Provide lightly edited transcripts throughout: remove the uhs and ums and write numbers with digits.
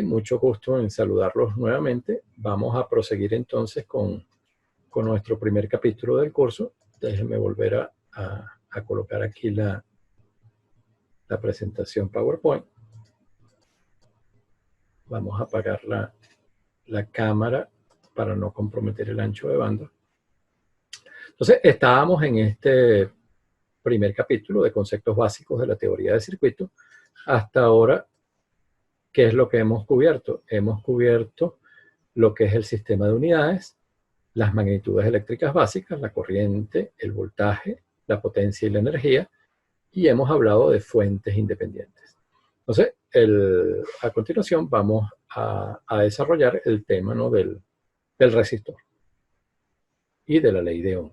Mucho gusto en saludarlos nuevamente. Vamos a proseguir entonces con nuestro primer capítulo del curso. Déjenme volver a colocar aquí la presentación PowerPoint. Vamos a apagar la cámara para no comprometer el ancho de banda. Entonces, estábamos en este primer capítulo de conceptos básicos de la teoría de circuitos. Hasta ahora, ¿qué es lo que hemos cubierto? Hemos cubierto lo que es el sistema de unidades, las magnitudes eléctricas básicas, la corriente, el voltaje, la potencia y la energía, y hemos hablado de fuentes independientes. Entonces, a continuación vamos a desarrollar el tema, ¿no?, del resistor y de la ley de Ohm.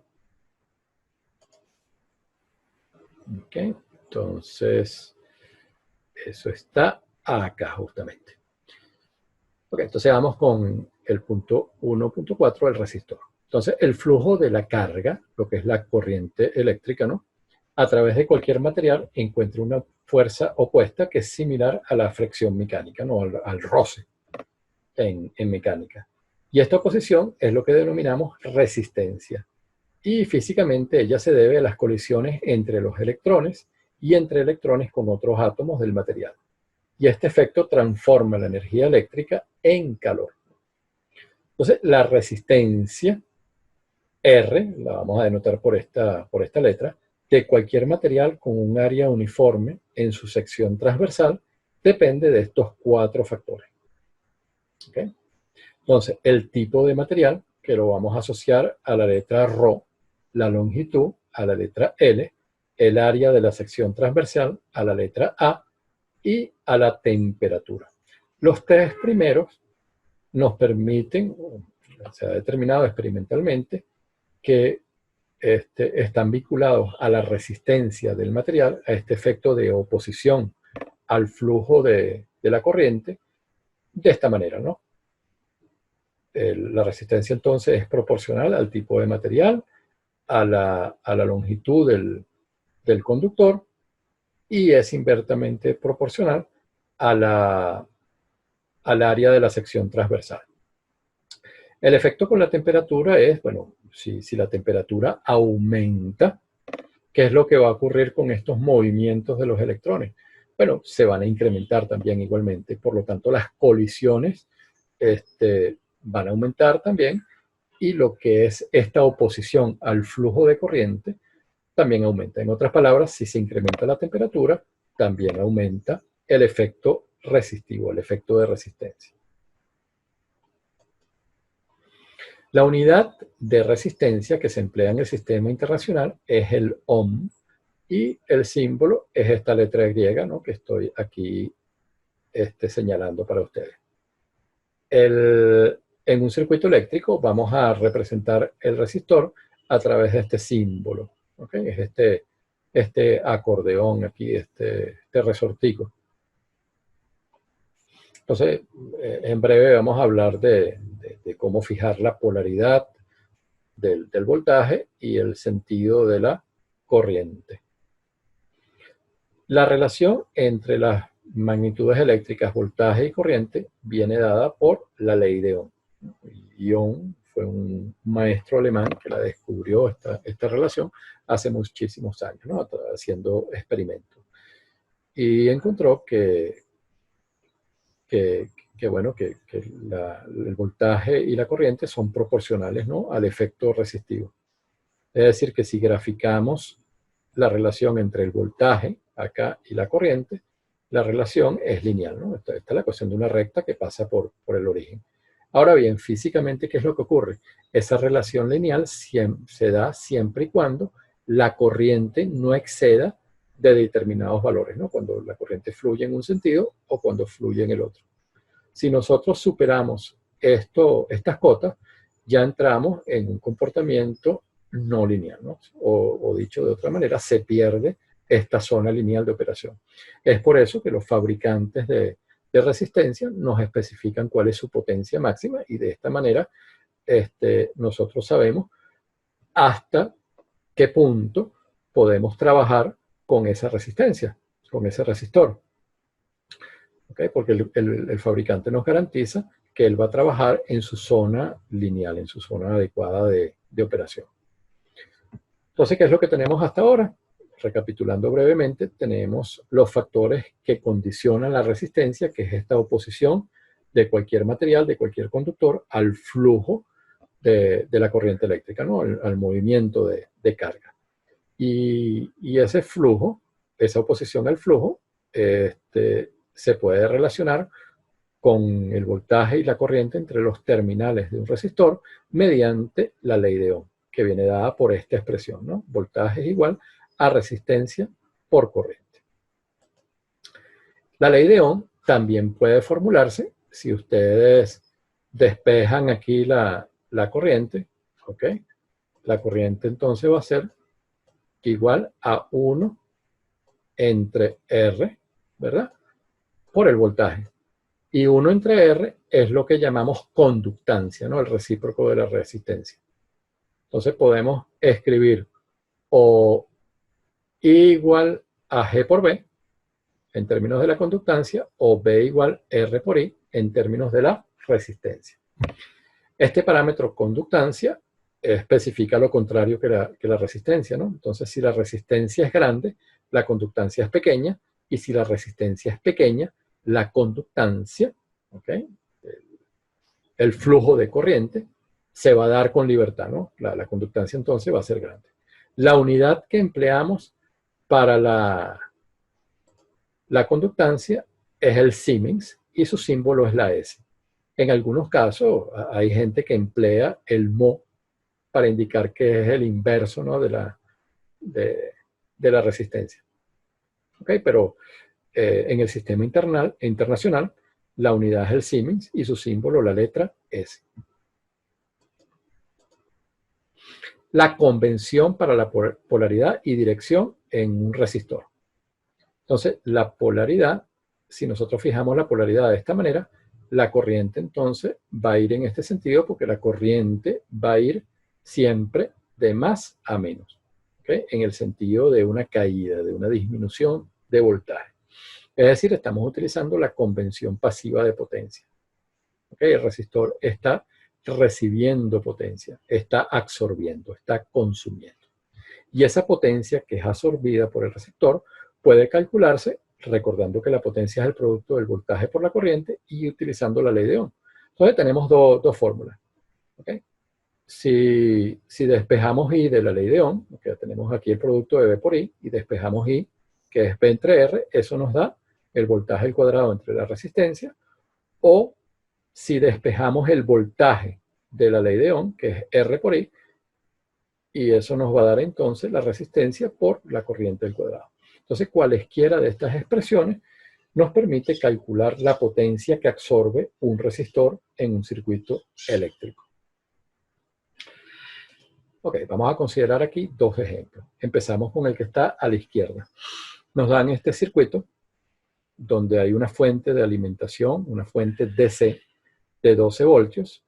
Ok, entonces, eso está acá justamente. Ok, entonces vamos con el punto 1.4 del resistor. Entonces, el flujo de la carga, lo que es la corriente eléctrica, ¿no?, a través de cualquier material encuentra una fuerza opuesta que es similar a la fricción mecánica, ¿no?, al roce en mecánica. Y esta oposición es lo que denominamos resistencia. Y físicamente ella se debe a las colisiones entre los electrones y entre electrones con otros átomos del material. Y este efecto transforma la energía eléctrica en calor. Entonces, la resistencia R, la vamos a denotar por esta letra, de cualquier material con un área uniforme en su sección transversal, depende de estos cuatro factores. ¿Okay? Entonces, el tipo de material, que lo vamos a asociar a la letra ρ, la longitud a la letra L, el área de la sección transversal a la letra A y a la temperatura. Los tres primeros nos permiten, se ha determinado experimentalmente, que están vinculados a la resistencia del material, a este efecto de oposición al flujo de la corriente, de esta manera, ¿no? La resistencia entonces es proporcional al tipo de material, a la longitud del conductor, y es inversamente proporcional al área de la sección transversal. El efecto con la temperatura es, bueno, si la temperatura aumenta, ¿qué es lo que va a ocurrir con estos movimientos de los electrones? Bueno, se van a incrementar también igualmente. Por lo tanto, las colisiones van a aumentar también, y lo que es esta oposición al flujo de corriente también aumenta. En otras palabras, si se incrementa la temperatura, también aumenta el efecto resistivo, el efecto de resistencia. La unidad de resistencia que se emplea en el sistema internacional es el ohm, y el símbolo es esta letra griega, ¿no?, que estoy aquí señalando para ustedes. En un circuito eléctrico vamos a representar el resistor a través de este símbolo. ¿Okay? Es este acordeón aquí, este resortico. Entonces, en breve vamos a hablar de cómo fijar la polaridad del voltaje y el sentido de la corriente. La relación entre las magnitudes eléctricas, voltaje y corriente viene dada por la ley de Ohm. Y Ohm fue un maestro alemán que la descubrió esta relación hace muchísimos años, ¿no?, haciendo experimentos. Y encontró que el voltaje y la corriente son proporcionales, ¿no?, al efecto resistivo. Es decir, que si graficamos la relación entre el voltaje acá y la corriente, la relación es lineal, ¿no? Esta es la ecuación de una recta que pasa por el origen. Ahora bien, físicamente, ¿qué es lo que ocurre? Esa relación lineal se da siempre y cuando la corriente no exceda de determinados valores, ¿no?, cuando la corriente fluye en un sentido o cuando fluye en el otro. Si nosotros superamos estas cotas, ya entramos en un comportamiento no lineal, ¿no? O dicho de otra manera, se pierde esta zona lineal de operación. Es por eso que los fabricantes de resistencia nos especifican cuál es su potencia máxima, y de esta manera nosotros sabemos hasta qué punto podemos trabajar con esa resistencia, con ese resistor. ¿ok? Porque el fabricante nos garantiza que él va a trabajar en su zona lineal, en su zona adecuada de operación. Entonces, ¿qué es lo que tenemos hasta ahora? Recapitulando brevemente, tenemos los factores que condicionan la resistencia, que es esta oposición de cualquier material, de cualquier conductor, al flujo de la corriente eléctrica, ¿no? Al movimiento de carga. Y ese flujo, esa oposición al flujo, se puede relacionar con el voltaje y la corriente entre los terminales de un resistor mediante la ley de Ohm, que viene dada por esta expresión, ¿no? Voltaje es igual a resistencia por corriente. La ley de Ohm también puede formularse si ustedes despejan aquí la corriente, ¿ok? La corriente entonces va a ser igual a 1 entre R, ¿verdad? Por el voltaje. Y 1 entre R es lo que llamamos conductancia, ¿no? El recíproco de la resistencia. Entonces podemos escribir o I igual a G por B en términos de la conductancia o B igual R por I en términos de la resistencia. Este parámetro conductancia especifica lo contrario que la resistencia, ¿no? Entonces, si la resistencia es grande, la conductancia es pequeña, y si la resistencia es pequeña, la conductancia, ¿ok? El flujo de corriente se va a dar con libertad, ¿no? La conductancia entonces va a ser grande. La unidad que empleamos para la conductancia es el Siemens y su símbolo es la S. En algunos casos hay gente que emplea el mho para indicar que es el inverso, ¿no? de la resistencia. ¿Ok? Pero en el sistema internacional, la unidad es el Siemens y su símbolo, la letra S. La convención para la polaridad y dirección en un resistor. Entonces, la polaridad, si nosotros fijamos la polaridad de esta manera, la corriente entonces va a ir en este sentido porque la corriente va a ir siempre de más a menos, ¿okay? En el sentido de una caída, de una disminución de voltaje. Es decir, estamos utilizando la convención pasiva de potencia. ¿Okay? El resistor está recibiendo potencia, está absorbiendo, está consumiendo. Y esa potencia que es absorbida por el receptor puede calcularse recordando que la potencia es el producto del voltaje por la corriente y utilizando la ley de Ohm. Entonces tenemos dos fórmulas. ¿Okay? Si despejamos I de la ley de Ohm, okay, tenemos aquí el producto de B por I, y despejamos I, que es B entre R, eso nos da el voltaje al cuadrado entre la resistencia, o si despejamos el voltaje de la ley de Ohm, que es R por I, y eso nos va a dar entonces la resistencia por la corriente al cuadrado. Entonces, cualesquiera de estas expresiones nos permite calcular la potencia que absorbe un resistor en un circuito eléctrico. Ok, vamos a considerar aquí dos ejemplos. Empezamos con el que está a la izquierda. Nos dan este circuito donde hay una fuente de alimentación, una fuente DC de 12 voltios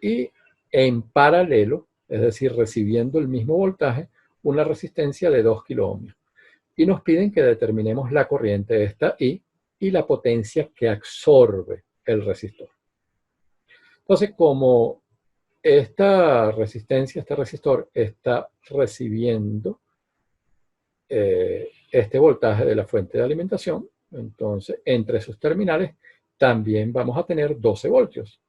y en paralelo, es decir, recibiendo el mismo voltaje, una resistencia de 2 kiloohmios. Y nos piden que determinemos la corriente esta I y la potencia que absorbe el resistor. Entonces, como esta resistencia, este resistor está recibiendo este voltaje de la fuente de alimentación, entonces entre sus terminales también vamos a tener 12 voltios.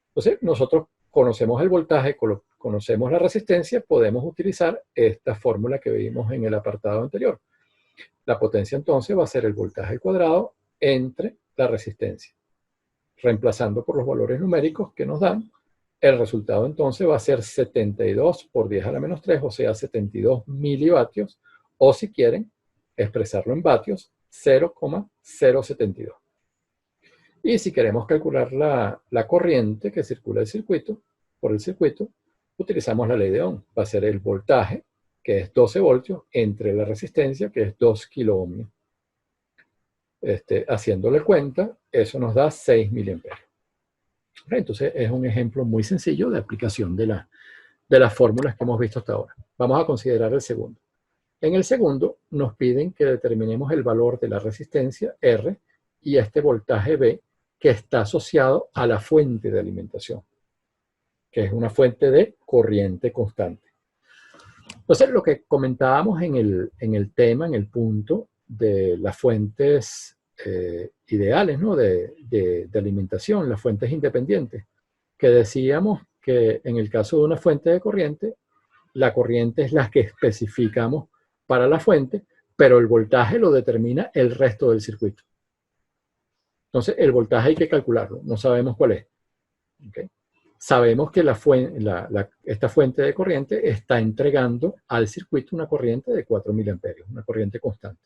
Entonces, nosotros conocemos el voltaje, conocemos la resistencia, podemos utilizar esta fórmula que vimos en el apartado anterior. La potencia entonces va a ser el voltaje al cuadrado entre la resistencia. Reemplazando por los valores numéricos que nos dan, el resultado entonces va a ser 72 por 10 a la menos 3, o sea, 72 milivatios, o si quieren expresarlo en vatios, 0,072. Y si queremos calcular la corriente que circula por el circuito, utilizamos la ley de Ohm. Va a ser el voltaje, que es 12 voltios, entre la resistencia, que es 2 kiloohmios. Haciéndole cuenta, eso nos da 6 miliamperios. Entonces es un ejemplo muy sencillo de aplicación de las fórmulas que hemos visto hasta ahora. Vamos a considerar el segundo. En el segundo nos piden que determinemos el valor de la resistencia R y este voltaje B que está asociado a la fuente de alimentación, que es una fuente de corriente constante. Entonces, lo que comentábamos en el tema, en el punto de las fuentes ideales, ¿no? de alimentación, las fuentes independientes, que decíamos que en el caso de una fuente de corriente, la corriente es la que especificamos para la fuente, pero el voltaje lo determina el resto del circuito. Entonces, el voltaje hay que calcularlo, no sabemos cuál es. ¿Okay? Sabemos que esta fuente de corriente está entregando al circuito una corriente de 4 miliamperios, una corriente constante.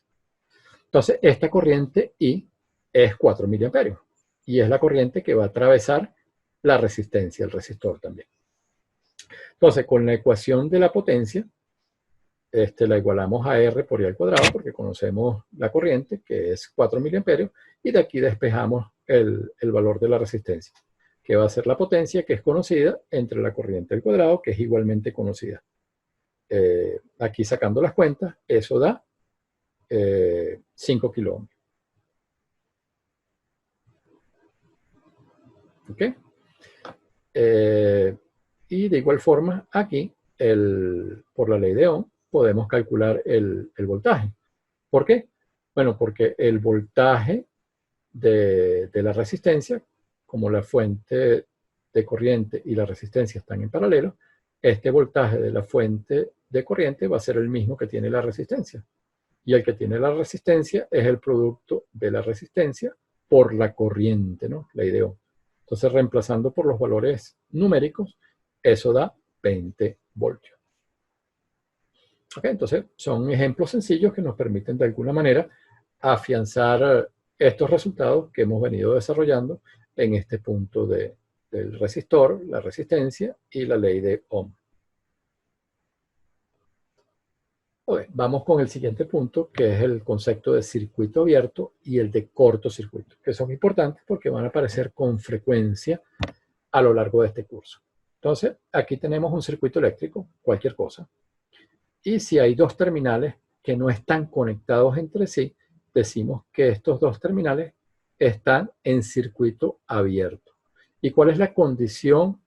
Entonces, esta corriente I es 4 miliamperios y es la corriente que va a atravesar la resistencia, el resistor también. Entonces, con la ecuación de la potencia, la igualamos a R por I al cuadrado porque conocemos la corriente, que es 4 miliamperios, y de aquí despejamos el valor de la resistencia, que va a ser la potencia que es conocida entre la corriente al cuadrado, que es igualmente conocida. Aquí sacando las cuentas, eso da 5 kiloohms. ¿Ok? Y de igual forma, aquí, por la ley de Ohm, podemos calcular el voltaje. ¿Por qué? Bueno, porque el voltaje de la resistencia, como la fuente de corriente y la resistencia están en paralelo, este voltaje de la fuente de corriente va a ser el mismo que tiene la resistencia. Y el que tiene la resistencia es el producto de la resistencia por la corriente, ¿no? Ley de Ohm. Entonces, reemplazando por los valores numéricos, eso da 20 voltios. Okay, entonces, son ejemplos sencillos que nos permiten de alguna manera afianzar estos resultados que hemos venido desarrollando en este punto del resistor, la resistencia y la ley de Ohm. Okay, vamos con el siguiente punto, que es el concepto de circuito abierto y el de cortocircuito, que son importantes porque van a aparecer con frecuencia a lo largo de este curso. Entonces, aquí tenemos un circuito eléctrico, cualquier cosa, y si hay dos terminales que no están conectados entre sí, decimos que estos dos terminales están en circuito abierto. ¿Y cuál es la condición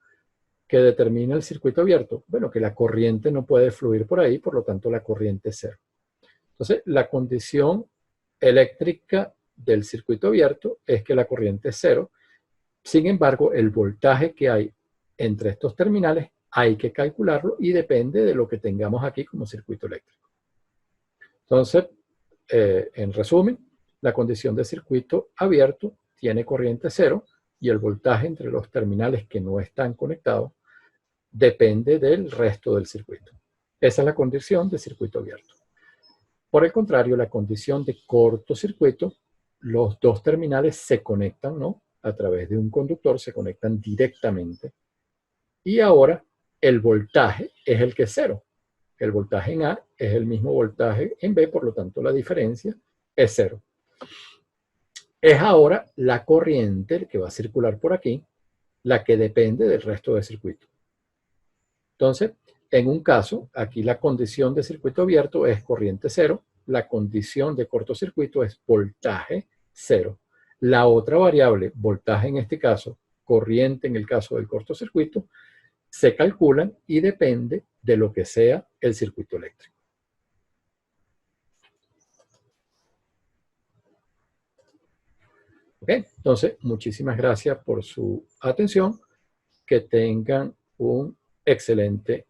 que determina el circuito abierto? Bueno, que la corriente no puede fluir por ahí, por lo tanto la corriente es cero. Entonces, la condición eléctrica del circuito abierto es que la corriente es cero. Sin embargo, el voltaje que hay entre estos terminales hay que calcularlo y depende de lo que tengamos aquí como circuito eléctrico. Entonces, en resumen, la condición de circuito abierto tiene corriente cero y el voltaje entre los terminales que no están conectados depende del resto del circuito. Esa es la condición de circuito abierto. Por el contrario, la condición de cortocircuito, los dos terminales se conectan, ¿no? A través de un conductor, se conectan directamente. Y ahora el voltaje es el que es cero. El voltaje en A es el mismo voltaje en B, por lo tanto la diferencia es cero. Es ahora la corriente que va a circular por aquí, la que depende del resto del circuito. Entonces, en un caso, aquí la condición de circuito abierto es corriente cero, la condición de cortocircuito es voltaje cero. La otra variable, voltaje en este caso, corriente en el caso del cortocircuito, se calculan y depende de lo que sea el circuito eléctrico. ¿Ok? Entonces, muchísimas gracias por su atención. Que tengan un excelente